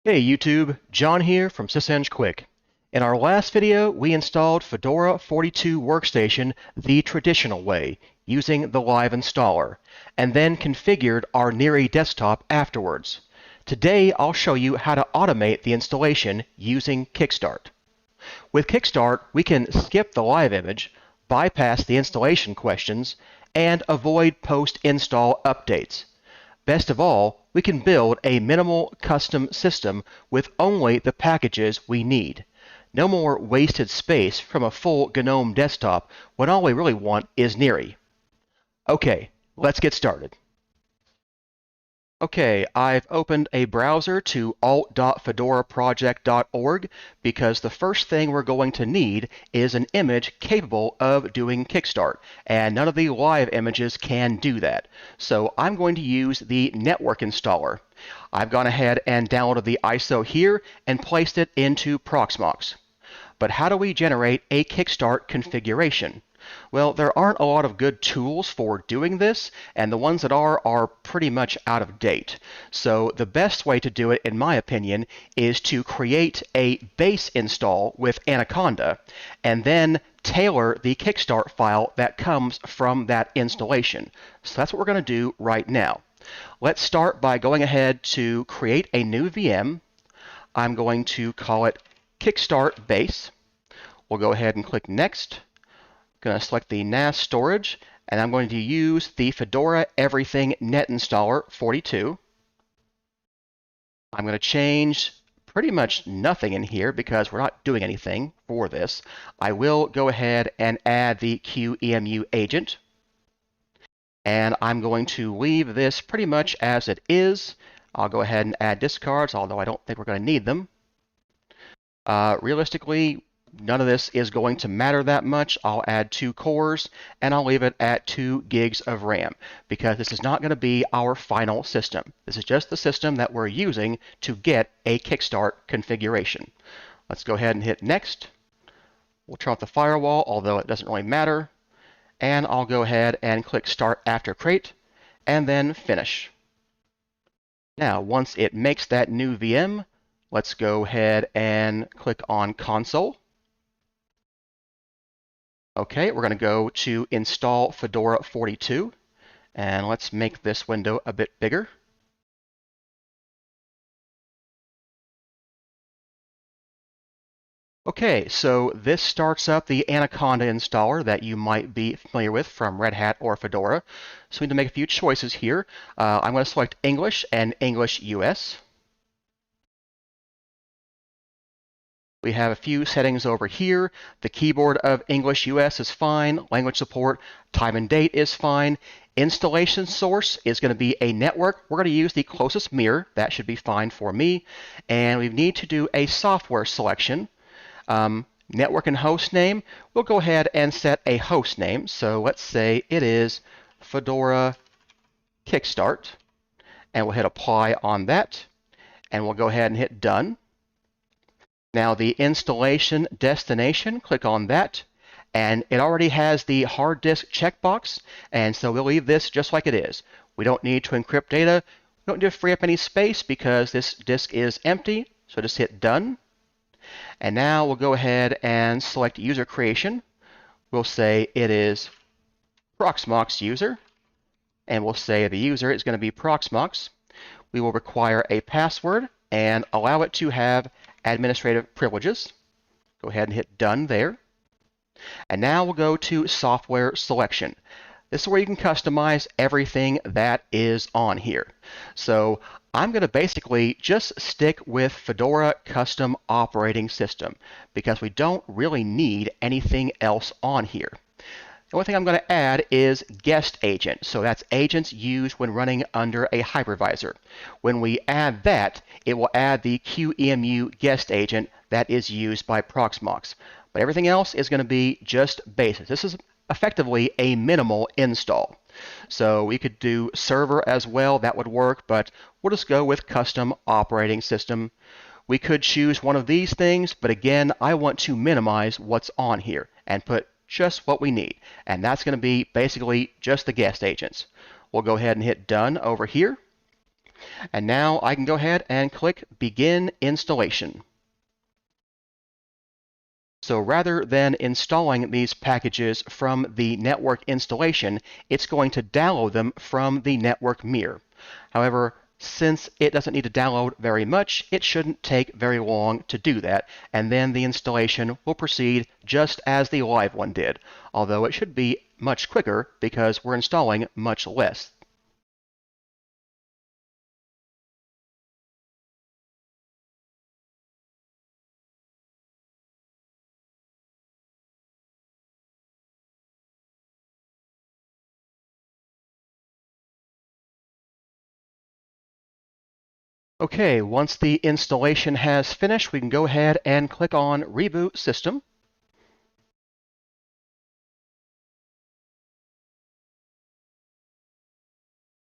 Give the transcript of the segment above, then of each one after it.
Hey YouTube, John here from SysEng Quick. In our last video, we installed Fedora 42 Workstation the traditional way, using the live installer, and then configured our niri desktop afterwards. Today, I'll show you how to automate the installation using Kickstart. With Kickstart, we can skip the live image, bypass the installation questions, and avoid post-install updates. Best of all, we can build a minimal custom system with only the packages we need. No more wasted space from a full GNOME desktop when all we really want is niri. Okay, let's get started. Okay, I've opened a browser to alt.fedoraproject.org because the first thing we're going to need is an image capable of doing Kickstart, and none of the live images can do that. So I'm going to use the network installer. I've gone ahead and downloaded the ISO here and placed it into proxmox. But how do we generate a Kickstart configuration? Well, there aren't a lot of good tools for doing this, and the ones that are pretty much out of date. So the best way to do it, in my opinion, is to create a base install with Anaconda, and then tailor the Kickstart file that comes from that installation. So that's what we're going to do right now. Let's start by going ahead to create a new VM. I'm going to call it Kickstart Base. We'll go ahead and click Next. Going to select the NAS storage, and I'm going to use the Fedora Everything Net Installer 42. I'm going to change pretty much nothing in here because we're not doing anything for this. I will go ahead and add the QEMU agent, and I'm going to leave this pretty much as it is. I'll go ahead and add discards, although I don't think we're going to need them. Realistically, none of this is going to matter that much. I'll add 2 cores, and I'll leave it at 2 gigs of RAM, because this is not going to be our final system. This is just the system that we're using to get a Kickstart configuration. Let's go ahead and hit Next. We'll turn off the firewall, although it doesn't really matter. And I'll go ahead and click Start After Create, and then Finish. Now, once it makes that new VM, let's go ahead and click on Console. Okay, we're going to go to Install Fedora 42, and let's make this window a bit bigger. Okay, so this starts up the Anaconda installer that you might be familiar with from Red Hat or Fedora. So we need to make a few choices here. I'm going to select English and English US. We have a few settings over here. The keyboard of English US is fine. Language support, time and date is fine. Installation source is going to be a network. We're going to use the closest mirror. That should be fine for me. And we need to do a software selection. Network and host name, we'll go ahead and set a host name. So let's say it is Fedora Kickstart. And we'll hit apply on that. And we'll go ahead and hit done. Now the installation destination, click on that, and it already has the hard disk checkbox, and so we'll leave this just like it is. We don't need to encrypt data. We don't need to free up any space because this disk is empty, so just hit done. And now we'll go ahead and select user creation. We'll say it is proxmox user, and we'll say the user is going to be proxmox. We will require a password and allow it to have administrative privileges. Go ahead and hit done there. And now we'll go to software selection. This is where you can customize everything that is on here. So I'm going to basically just stick with Fedora Custom Operating System because we don't really need anything else on here. The only thing I'm going to add is guest agent. So that's agents used when running under a hypervisor. When we add that, it will add the QEMU guest agent that is used by proxmox. But everything else is going to be just basic. This is effectively a minimal install. So we could do server as well. That would work, but we'll just go with custom operating system. We could choose one of these things, but again, I want to minimize what's on here and put just what we need, and that's going to be basically just the guest agents. We'll go ahead and hit done over here. And now I can go ahead and click Begin Installation. So rather than installing these packages from the network installation, it's going to download them from the network mirror. However, since it doesn't need to download very much, it shouldn't take very long to do that, and then the installation will proceed just as the live one did, although it should be much quicker because we're installing much less. Okay, once the installation has finished, we can go ahead and click on Reboot System.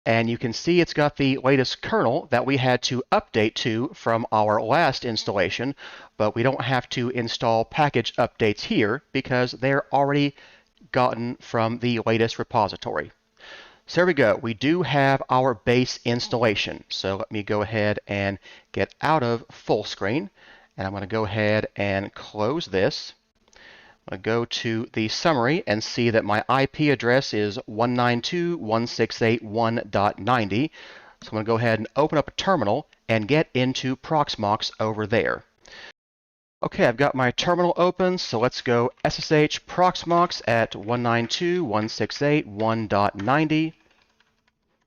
And you can see it's got the latest kernel that we had to update to from our last installation, but we don't have to install package updates here because they're already gotten from the latest repository. So there we go. We do have our base installation. So let me go ahead and get out of full screen. And I'm going to go ahead and close this. I'm going to go to the summary and see that my IP address is 192.168.1.90. So I'm going to go ahead and open up a terminal and get into proxmox over there. Okay, I've got my terminal open, so let's go SSH proxmox at 192.168.1.90.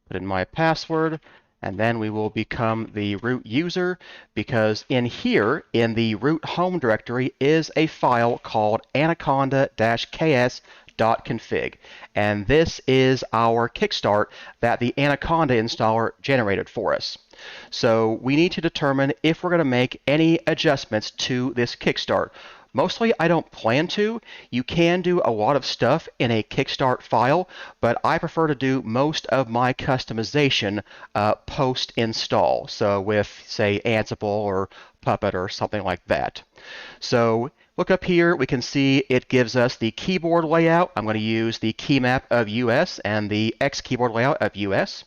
Put in my password, and then we will become the root user because in here, in the root home directory, is a file called anaconda-ks.config. And this is our Kickstart that the Anaconda installer generated for us. So we need to determine if we're going to make any adjustments to this Kickstart. Mostly, I don't plan to. You can do a lot of stuff in a Kickstart file, but I prefer to do most of my customization post-install. So with, say, Ansible or Puppet or something like that. So look up here, we can see it gives us the keyboard layout. I'm going to use the key map of US and the X keyboard layout of US.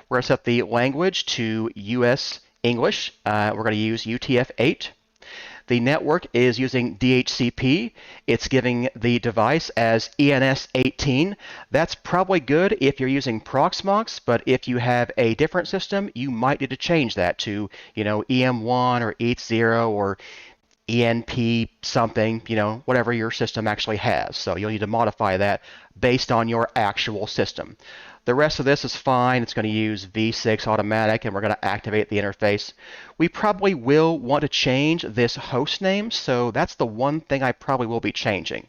We're going to set the language to US English. We're going to use UTF-8. The network is using DHCP. It's giving the device as ENS18. That's probably good if you're using proxmox, but if you have a different system, you might need to change that to, EM1 or EAT0 or ENP something, whatever your system actually has. So you'll need to modify that based on your actual system. The rest of this is fine. It's going to use v6 automatic, and we're going to activate the interface. We probably will want to change this host name, so that's the one thing I probably will be changing.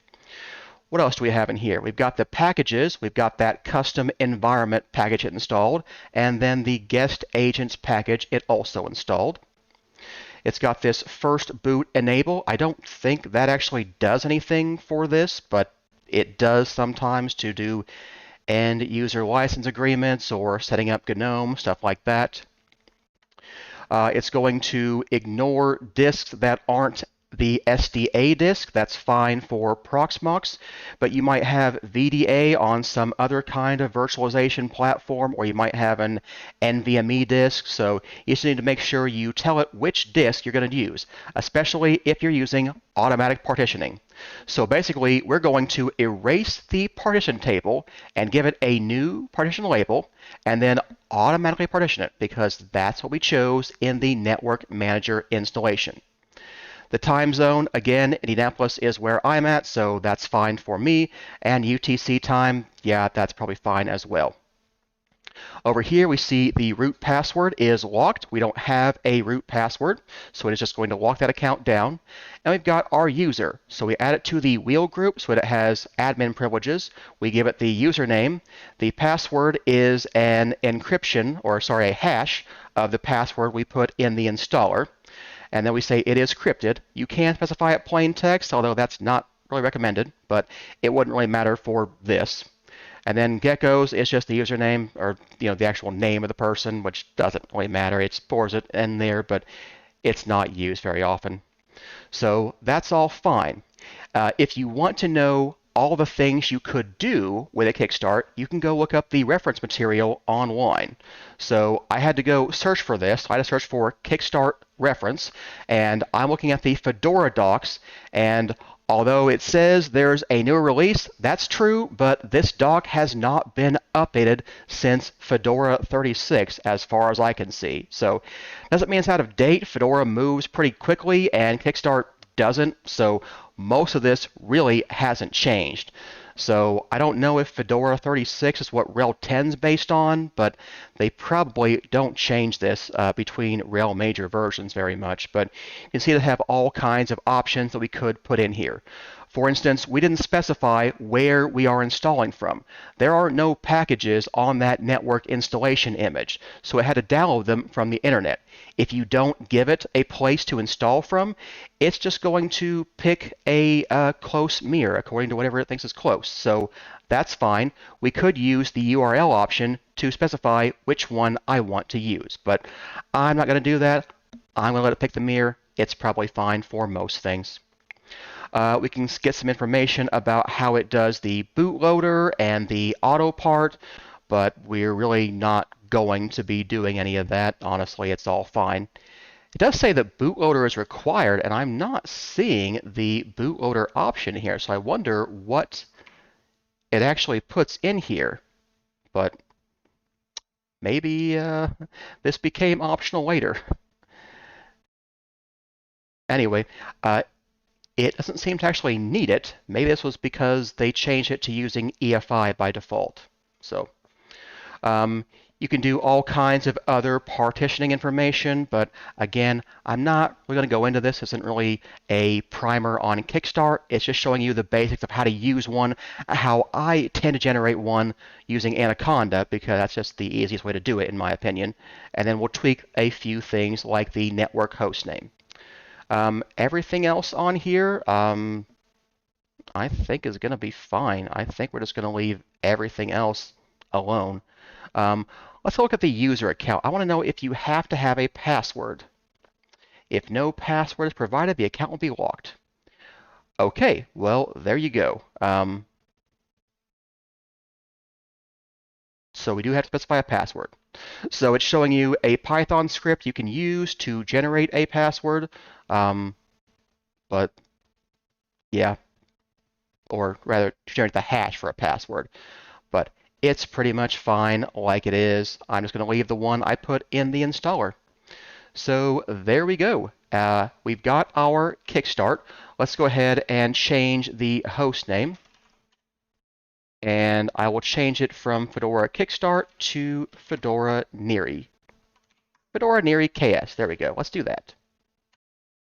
What else do we have in here? We've got the packages. We've got that custom environment package it installed, and then the guest agents package it also installed. It's got this first boot enable. I don't think that actually does anything for this, but it does sometimes to do end user license agreements or setting up GNOME, stuff like that. It's going to ignore disks that aren't the SDA disk. That's fine for proxmox, but you might have VDA on some other kind of virtualization platform, or you might have an NVMe disk. So you just need to make sure you tell it which disk you're going to use, especially if you're using automatic partitioning. So basically, we're going to erase the partition table and give it a new partition label, and then automatically partition it because that's what we chose in the Network Manager installation. The time zone, again, Indianapolis is where I'm at, so that's fine for me. And UTC time, yeah, that's probably fine as well. Over here, we see the root password is locked. We don't have a root password, so it is just going to lock that account down. And we've got our user. So we add it to the wheel group so that it has admin privileges. We give it the username. The password is an encryption, or sorry, a hash of the password we put in the installer. And then we say it is crypted. You can specify it plain text, although that's not really recommended, but it wouldn't really matter for this. And then geckos is just the username, or the actual name of the person, which doesn't really matter. It stores it in there, but it's not used very often. So that's all fine. If you want to know all the things you could do with a Kickstart, you can go look up the reference material online. So I had to go search for this. I had to search for Kickstart reference, and I'm looking at the Fedora docs, and although it says there's a newer release, that's true, but this doc has not been updated since Fedora 36, as far as I can see. So doesn't mean it's out of date. Fedora moves pretty quickly, and Kickstart doesn't, so most of this really hasn't changed. So I don't know if Fedora 36 is what Rel 10 is based on, but they probably don't change this between Rel major versions very much. But you can see they have all kinds of options that we could put in here. For instance, we didn't specify where we are installing from. There are no packages on that network installation image, so it had to download them from the internet. If you don't give it a place to install from, it's just going to pick a close mirror according to whatever it thinks is close. So that's fine. We could use the URL option to specify which one I want to use, but I'm not going to do that. I'm going to let it pick the mirror. It's probably fine for most things. We can get some information about how it does the bootloader and the auto part, but we're really not going to be doing any of that. Honestly, it's all fine. It does say that bootloader is required, and I'm not seeing the bootloader option here, so I wonder what it actually puts in here. But maybe this became optional later. Anyway, it doesn't seem to actually need it. Maybe this was because they changed it to using EFI by default. So you can do all kinds of other partitioning information, but again, I'm not really going to go into this. This isn't really a primer on Kickstart. It's just showing you the basics of how to use one, how I tend to generate one using Anaconda, because that's just the easiest way to do it, in my opinion. And then we'll tweak a few things like the network host name. Everything else on here, I think is going to be fine. I think we're just going to leave everything else alone. Let's look at the user account. I want to know if you have to have a password. If no password is provided, the account will be locked. Okay, well, there you go. So we do have to specify a password. So it's showing you a Python script you can use to generate a password. But yeah, or rather to generate the hash for a password. But it's pretty much fine like it is. I'm just going to leave the one I put in the installer. So there we go. We've got our Kickstart. Let's go ahead and change the host name. And I will change it from Fedora Kickstart to Fedora Niri. Fedora Niri KS. There we go. Let's do that.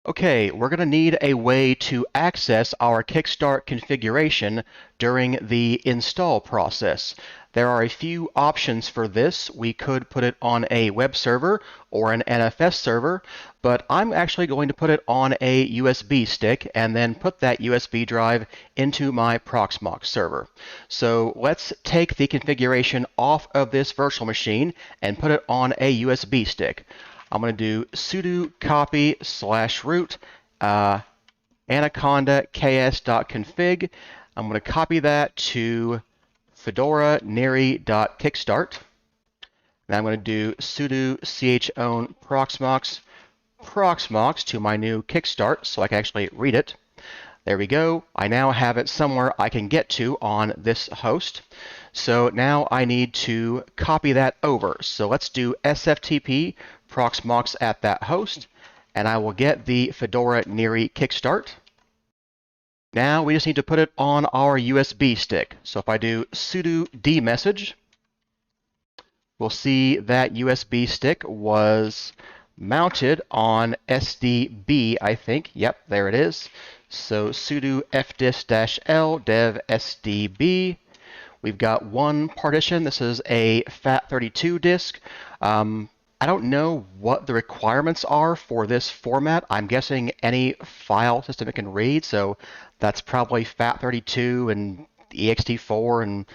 Okay, we're going to need a way to access our Kickstart configuration during the install process. There are a few options for this. We could put it on a web server or an NFS server, but I'm actually going to put it on a USB stick and then put that USB drive into my proxmox server. So let's take the configuration off of this virtual machine and put it on a USB stick. I'm going to do sudo copy /root anaconda.ks.config. I'm going to copy that to fedora niri.kickstart. Then I'm going to do sudo chown proxmox to my new Kickstart so I can actually read it. There we go. I now have it somewhere I can get to on this host. So now I need to copy that over. So let's do sftp proxmox at that host, and I will get the Fedora Niri Kickstart. Now we just need to put it on our USB stick. So if I do sudo dmesg, we'll see that USB stick was mounted on SDB, I think. Yep, there it is. So sudo fdisk-l dev sdb. We've got one partition. This is a FAT32 disk. I don't know what the requirements are for this format. I'm guessing any file system it can read, so that's probably FAT32 and ext4 and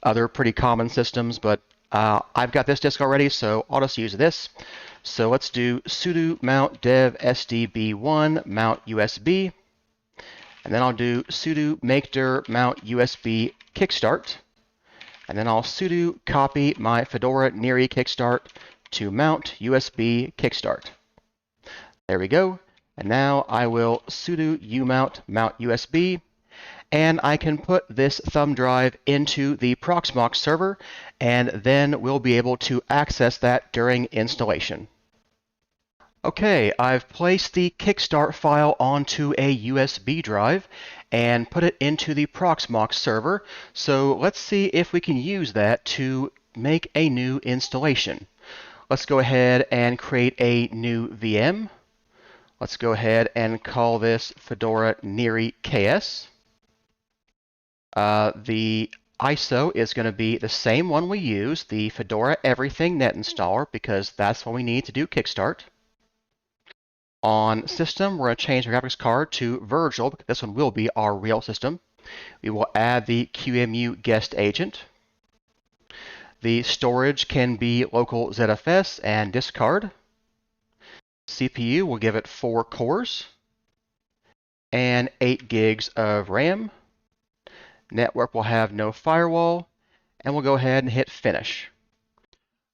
other pretty common systems, but I've got this disk already, so I'll just use this. So let's do sudo mount dev sdb1 mount USB, And then I'll do sudo make dir mount USB kickstart. And then I'll sudo copy my Fedora niri kickstart to mount USB kickstart. There we go. And now I will sudo umount mount USB, and I can put this thumb drive into the proxmox server, and then we'll be able to access that during installation. Okay, I've placed the Kickstart file onto a USB drive and put it into the proxmox server. So let's see if we can use that to make a new installation. Let's go ahead and create a new VM. Let's go ahead and call this Fedora niri KS. The ISO is going to be the same one we use, the Fedora Everything Net Installer, because that's what we need to do Kickstart. On system, we're going to change the graphics card to Virtual, because this one will be our real system. We will add the QEMU guest agent. The storage can be local ZFS and disk card. CPU, will give it 4 cores and 8 gigs of RAM. Network will have no firewall, and we'll go ahead and hit Finish.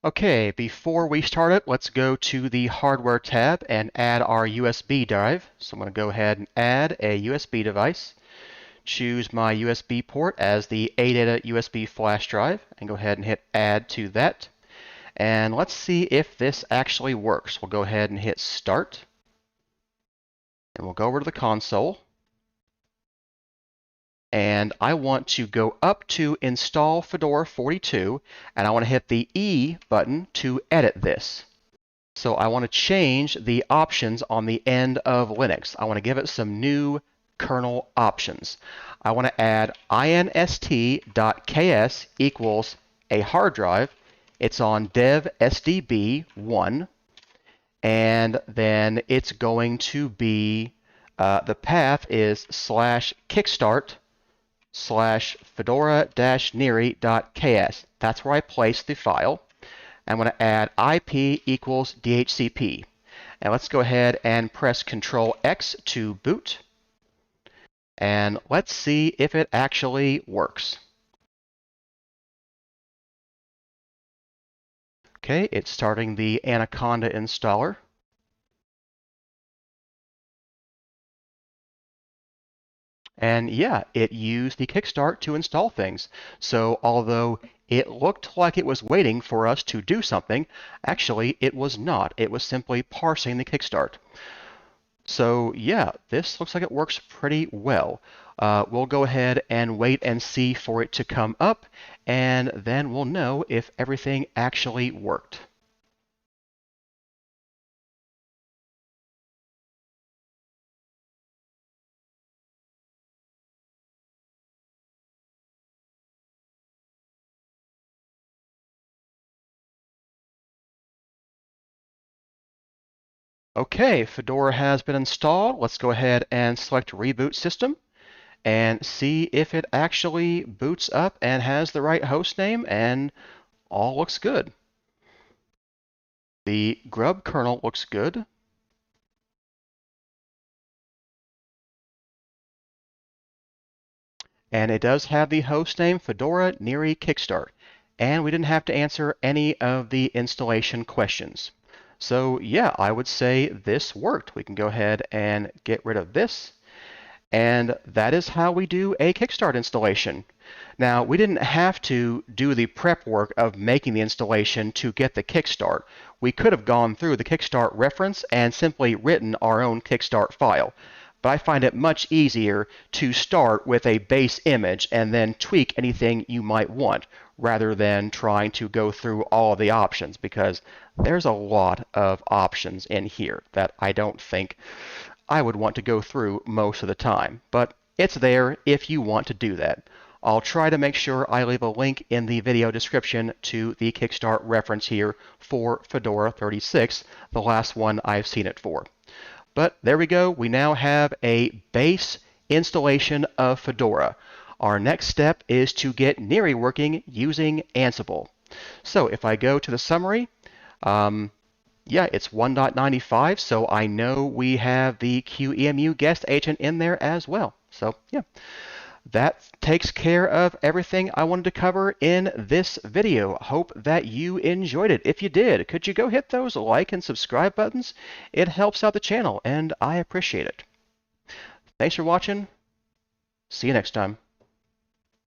Okay, before we start it, let's go to the Hardware tab and add our USB drive. So I'm going to go ahead and add a USB device. Choose my USB port as the ADATA USB flash drive, and go ahead and hit Add to that. And let's see if this actually works. We'll go ahead and hit Start, and we'll go over to the console. And I want to go up to Install Fedora 42, and I want to hit the E button to edit this. So I want to change the options on the end of Linux. I want to give it some new kernel options. I want to add inst.ks equals a hard drive. It's on dev SDB1, and then it's going to be, the path is /kickstart /fedora-niri.ks. That's where I place the file. I'm going to add IP equals DHCP. And let's go ahead and press Control X to boot. And let's see if it actually works. Okay, it's starting the Anaconda installer. And yeah, it used the Kickstart to install things. So although it looked like it was waiting for us to do something, actually it was not. It was simply parsing the Kickstart. So yeah, this looks like it works pretty well. We'll go ahead and wait and see for it to come up, and then we'll know if everything actually worked. Okay, Fedora has been installed. Let's go ahead and select Reboot System and see if it actually boots up and has the right host name, and all looks good. The grub kernel looks good. And it does have the host name Fedora niri Kickstart. And we didn't have to answer any of the installation questions. So yeah, I would say this worked. We can go ahead and get rid of this. And that is how we do a Kickstart installation. Now, we didn't have to do the prep work of making the installation to get the Kickstart. We could have gone through the Kickstart reference and simply written our own Kickstart file. But I find it much easier to start with a base image and then tweak anything you might want, rather than trying to go through all of the options, because there's a lot of options in here that I don't think I would want to go through most of the time, but it's there if you want to do that. I'll try to make sure I leave a link in the video description to the Kickstart reference here for Fedora 36, the last one I've seen it for. But there we go. We now have a base installation of Fedora. Our next step is to get niri working using Ansible. So if I go to the summary, yeah, it's 1.95, so I know we have the QEMU guest agent in there as well. So yeah, that takes care of everything I wanted to cover in this video. Hope that you enjoyed it. If you did, could you go hit those like and subscribe buttons? It helps out the channel, and I appreciate it. Thanks for watching. See you next time.